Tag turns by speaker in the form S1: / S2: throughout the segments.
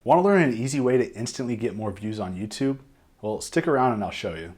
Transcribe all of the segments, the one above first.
S1: Want to learn an easy way to instantly get more views on YouTube? Well, stick around and I'll show you.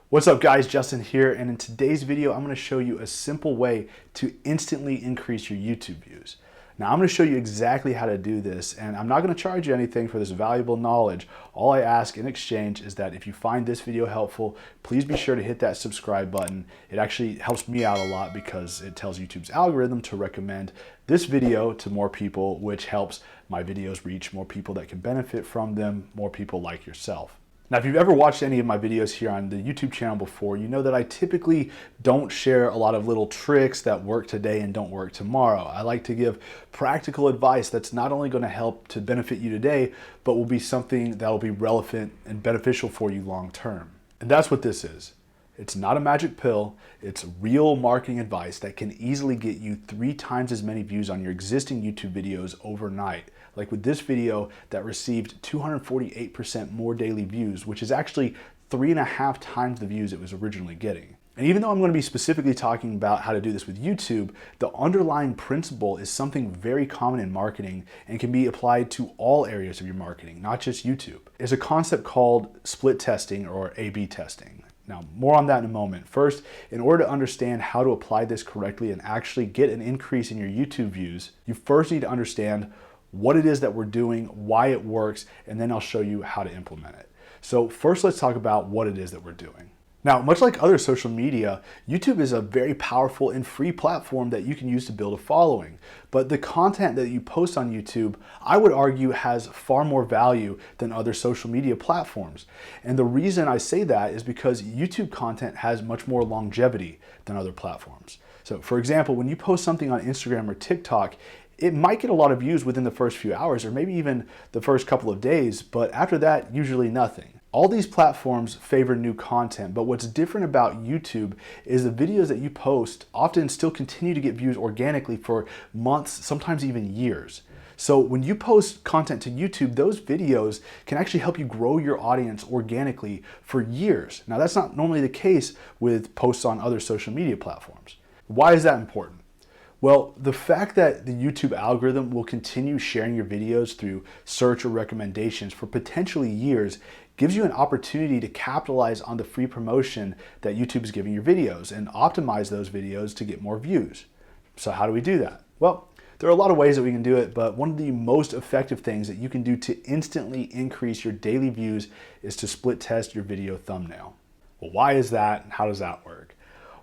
S1: What's up guys, Justin here, and in today's video I'm going to show you a simple way to instantly increase your YouTube views. Now I'm going to show you exactly how to do this, and I'm not going to charge you anything for this valuable knowledge. All I ask in exchange is that if you find this video helpful, please be sure to hit that subscribe button. It actually helps me out a lot because it tells YouTube's algorithm to recommend this video to more people, which helps my videos reach more people that can benefit from them, more people like yourself. Now, if you've ever watched any of my videos here on the YouTube channel before, you know that I typically don't share a lot of little tricks that work today and don't work tomorrow. I like to give practical advice that's not only going to help to benefit you today, but will be something that will be relevant and beneficial for you long term. And that's what this is. It's not a magic pill, it's real marketing advice that can easily get you 3 times as many views on your existing YouTube videos overnight. Like with this video that received 248% more daily views, which is actually 3.5 times the views it was originally getting. And even though I'm going to be specifically talking about how to do this with YouTube, the underlying principle is something very common in marketing and can be applied to all areas of your marketing, not just YouTube. It's a concept called split testing or A/B testing. Now, more on that in a moment. First, in order to understand how to apply this correctly and actually get an increase in your YouTube views, you first need to understand what it is that we're doing, why it works, and then I'll show you how to implement it. So first, let's talk about what it is that we're doing. Now, much like other social media, YouTube is a very powerful and free platform that you can use to build a following. But the content that you post on YouTube, I would argue, has far more value than other social media platforms. And the reason I say that is because YouTube content has much more longevity than other platforms. So for example, when you post something on Instagram or TikTok, it might get a lot of views within the first few hours or maybe even the first couple of days, but after that, usually nothing. All these platforms favor new content, but what's different about YouTube is the videos that you post often still continue to get views organically for months, sometimes even years. So when you post content to YouTube, those videos can actually help you grow your audience organically for years. Now, that's not normally the case with posts on other social media platforms. Why is that important? Well, the fact that the YouTube algorithm will continue sharing your videos through search or recommendations for potentially years gives you an opportunity to capitalize on the free promotion that YouTube is giving your videos and optimize those videos to get more views. So how do we do that? Well, there are a lot of ways that we can do it, but one of the most effective things that you can do to instantly increase your daily views is to split test your video thumbnail. Well, why is that and how does that work?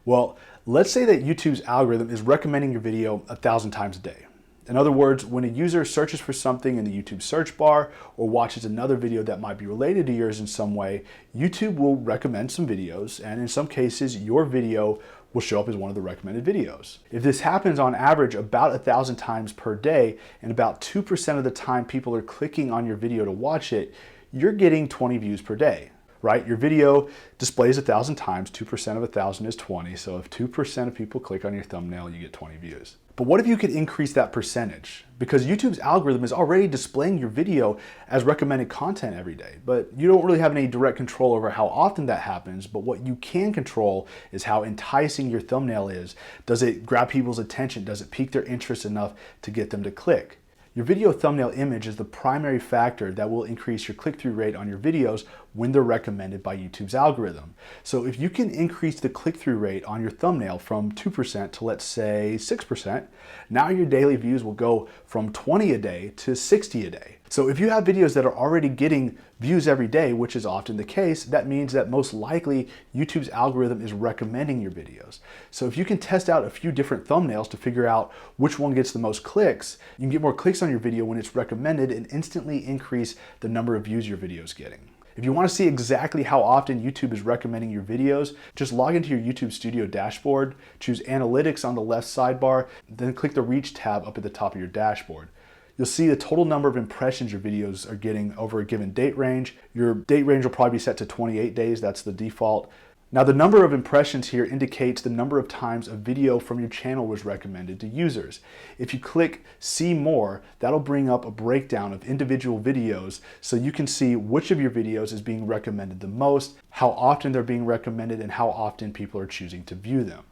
S1: Well, let's say that YouTube's algorithm is recommending your video 1,000 times a day. In other words, when a user searches for something in the YouTube search bar or watches another video that might be related to yours in some way, YouTube will recommend some videos, and in some cases, your video will show up as one of the recommended videos. If this happens on average about 1,000 times per day, and about 2% of the time people are clicking on your video to watch it, you're getting 20 views per day. Right? Your video displays 1,000 times, 2% of 1,000 is 20. So if 2% of people click on your thumbnail, you get 20 views. But what if you could increase that percentage? Because YouTube's algorithm is already displaying your video as recommended content every day, but you don't really have any direct control over how often that happens. But what you can control is how enticing your thumbnail is. Does it grab people's attention? Does it pique their interest enough to get them to click? Your video thumbnail image is the primary factor that will increase your click-through rate on your videos when they're recommended by YouTube's algorithm. So if you can increase the click-through rate on your thumbnail from 2% to, let's say, 6%, now your daily views will go from 20 a day to 60 a day. So if you have videos that are already getting views every day, which is often the case, that means that most likely YouTube's algorithm is recommending your videos. So if you can test out a few different thumbnails to figure out which one gets the most clicks, you can get more clicks on your video when it's recommended and instantly increase the number of views your video is getting. If you want to see exactly how often YouTube is recommending your videos, just log into your YouTube Studio dashboard, choose Analytics on the left sidebar, then click the Reach tab up at the top of your dashboard. You'll see the total number of impressions your videos are getting over a given date range. Your date range will probably be set to 28 days, that's the default. Now the number of impressions here indicates the number of times a video from your channel was recommended to users. If you click See More, that'll bring up a breakdown of individual videos so you can see which of your videos is being recommended the most, how often they're being recommended, and how often people are choosing to view them.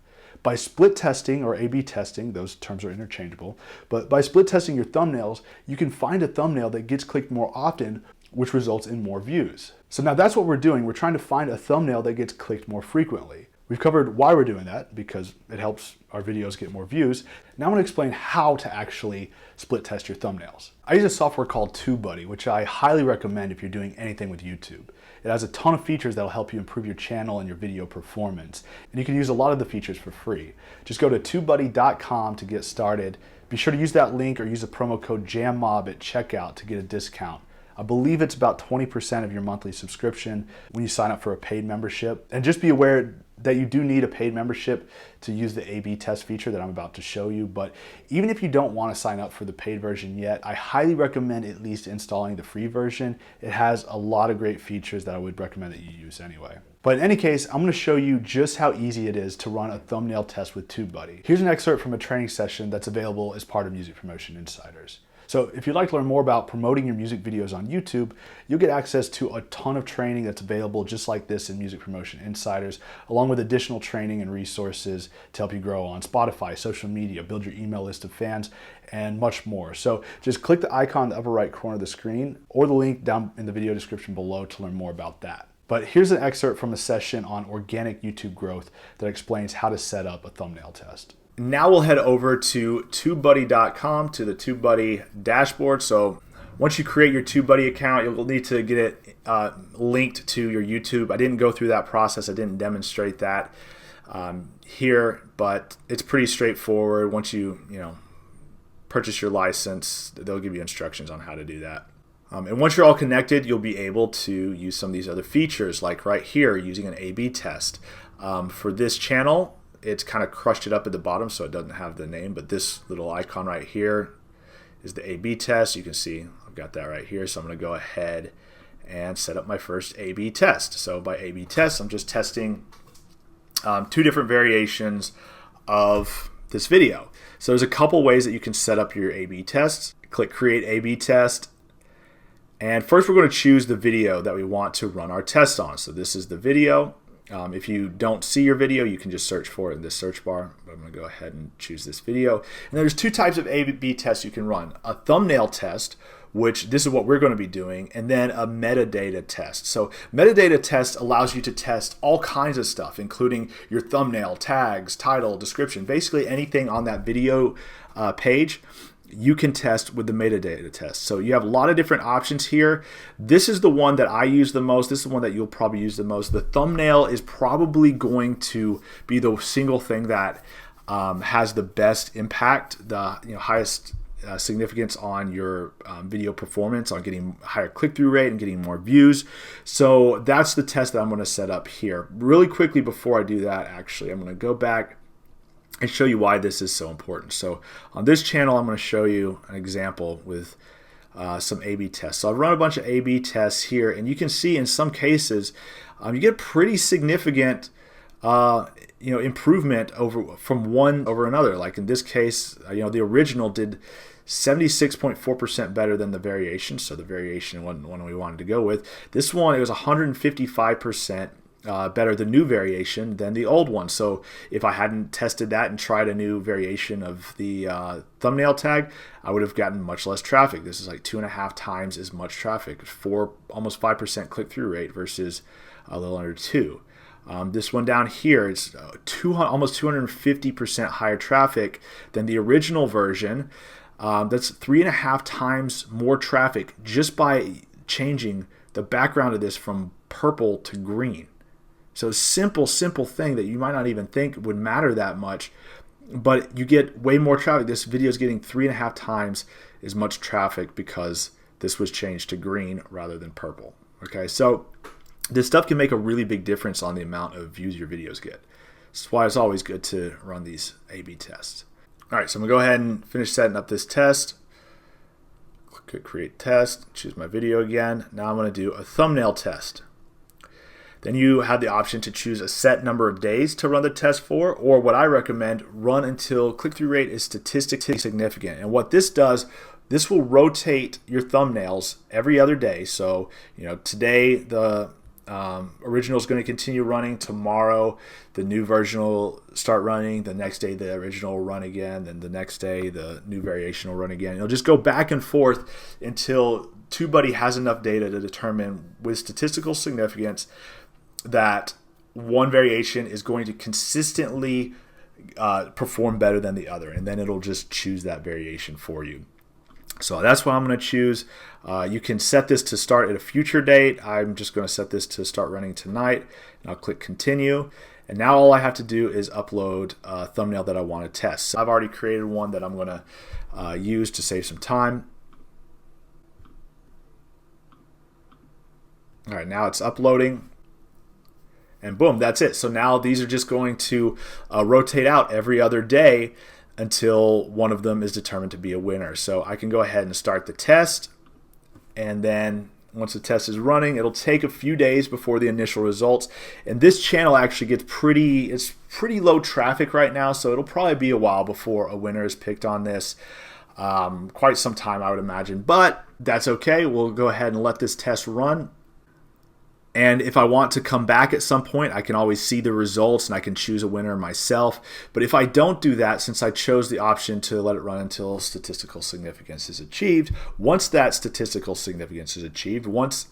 S1: By split testing or A/B testing, those terms are interchangeable, but by split testing your thumbnails, you can find a thumbnail that gets clicked more often, which results in more views. So now that's what we're doing. We're trying to find a thumbnail that gets clicked more frequently. We've covered why we're doing that, because it helps our videos get more views. Now I'm going to explain how to actually split test your thumbnails. I use a software called TubeBuddy, which I highly recommend if you're doing anything with YouTube. It has a ton of features that will help you improve your channel and your video performance. And you can use a lot of the features for free. Just go to TubeBuddy.com to get started. Be sure to use that link or use the promo code JamMob at checkout to get a discount. I believe it's about 20% of your monthly subscription when you sign up for a paid membership. And just be aware that you do need a paid membership to use the A/B test feature that I'm about to show you. But even if you don't want to sign up for the paid version yet, I highly recommend at least installing the free version. It has a lot of great features that I would recommend that you use anyway. But in any case, I'm going to show you just how easy it is to run a thumbnail test with TubeBuddy. Here's an excerpt from a training session that's available as part of Music Promotion Insiders. So if you'd like to learn more about promoting your music videos on YouTube, you'll get access to a ton of training that's available just like this in Music Promotion Insiders, along with additional training and resources to help you grow on Spotify, social media, build your email list of fans, and much more. So just click the icon in the upper right corner of the screen or the link down in the video description below to learn more about that. But here's an excerpt from a session on organic YouTube growth that explains how to set up a thumbnail test. Now we'll head over to TubeBuddy.com to the TubeBuddy dashboard. So once you create your TubeBuddy account, you'll need to get it linked to your YouTube. I didn't go through that process. I didn't demonstrate that here, but it's pretty straightforward. Once you purchase your license, they'll give you instructions on how to do that. And once you're all connected, you'll be able to use some of these other features, like right here, using an A/B test. For this channel, it's kind of crushed it up at the bottom so it doesn't have the name, but this little icon right here is the A/B test. You can see I've got that right here, so I'm going to go ahead and set up my first A/B test. So by A/B test, I'm just testing two different variations of this video. So there's a couple ways that you can set up your A/B tests. Click Create A/B Test, and first we're going to choose the video that we want to run our test on. So this is the video. If you don't see your video, you can just search for it in this search bar. But I'm going to go ahead and choose this video. And there's two types of A/B tests you can run. A thumbnail test, which this is what we're going to be doing, and then a metadata test. So metadata test allows you to test all kinds of stuff, including your thumbnail, tags, title, description, basically anything on that video page. You can test with the metadata test. So you have a lot of different options here. This is the one that I use the most. This is the one that you'll probably use the most. The thumbnail is probably going to be the single thing that has the best impact, the highest significance on your video performance, on getting higher click-through rate and getting more views. So that's the test that I'm going to set up here. Really quickly before I do that, actually, I'm going to go back and show you why this is so important. So on this channel, I'm going to show you an example with some A/B tests. So I've run a bunch of A/B tests here, and you can see in some cases you get pretty significant improvement from one over another. Like in this case, the original did 76.4% better than the variation. So the variation wasn't one we wanted to go with. This one, it was 155% better, the new variation, than the old one. So if I hadn't tested that and tried a new variation of the thumbnail tag, I would have gotten much less traffic. This is like 2.5 times as much traffic, almost 5% click-through rate versus a little under 2. This one down here, it's almost 250% higher traffic than the original version. That's 3.5 times more traffic just by changing the background of this from purple to green. So simple thing that you might not even think would matter that much, but you get way more traffic. This video is getting 3.5 times as much traffic because this was changed to green rather than purple. Okay, so this stuff can make a really big difference on the amount of views your videos get. That's why it's always good to run these A/B tests. All right, so I'm gonna go ahead and finish setting up this test. Click Create Test, choose my video again. Now I'm gonna do a thumbnail test. Then you have the option to choose a set number of days to run the test for, or what I recommend, run until click-through rate is statistically significant. And what this does, this will rotate your thumbnails every other day. So, today the Original is going to continue running tomorrow. The new version will start running. The next day, the original will run again. Then the next day, the new variation will run again. It'll just go back and forth until TubeBuddy has enough data to determine with statistical significance that one variation is going to consistently perform better than the other, and then it'll just choose that variation for you. So that's what I'm going to choose. You can set this to start at a future date. I'm just going to set this to start running tonight, and I'll click continue. And now all I have to do is upload a thumbnail that I want to test. So I've already created one that I'm going to use to save some time. All right, now it's uploading. And boom, that's it. So now these are just going to rotate out every other day until one of them is determined to be a winner. So I can go ahead and start the test. And then once the test is running, it'll take a few days before the initial results. And this channel actually gets it's pretty low traffic right now. So it'll probably be a while before a winner is picked on this. Quite some time, I would imagine. But that's okay. We'll go ahead and let this test run. And if I want to come back at some point, I can always see the results and I can choose a winner myself. But if I don't do that, since I chose the option to let it run until statistical significance is achieved, once that statistical significance is achieved, once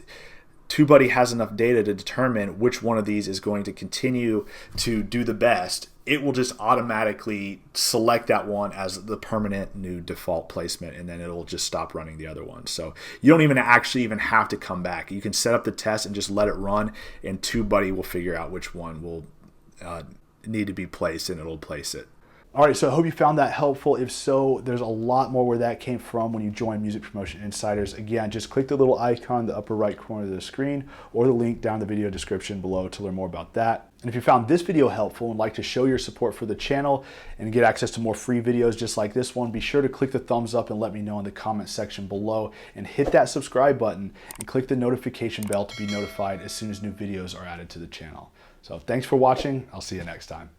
S1: TubeBuddy has enough data to determine which one of these is going to continue to do the best, it will just automatically select that one as the permanent new default placement, and then it'll just stop running the other one. So you don't even actually have to come back. You can set up the test and just let it run, and TubeBuddy will figure out which one will need to be placed, and it'll place it. All right, so I hope you found that helpful. If so, there's a lot more where that came from when you join Music Promotion Insiders. Again, just click the little icon in the upper right corner of the screen or the link down in the video description below to learn more about that. And if you found this video helpful and like to show your support for the channel and get access to more free videos just like this one, be sure to click the thumbs up and let me know in the comment section below, and hit that subscribe button and click the notification bell to be notified as soon as new videos are added to the channel. So thanks for watching. I'll see you next time.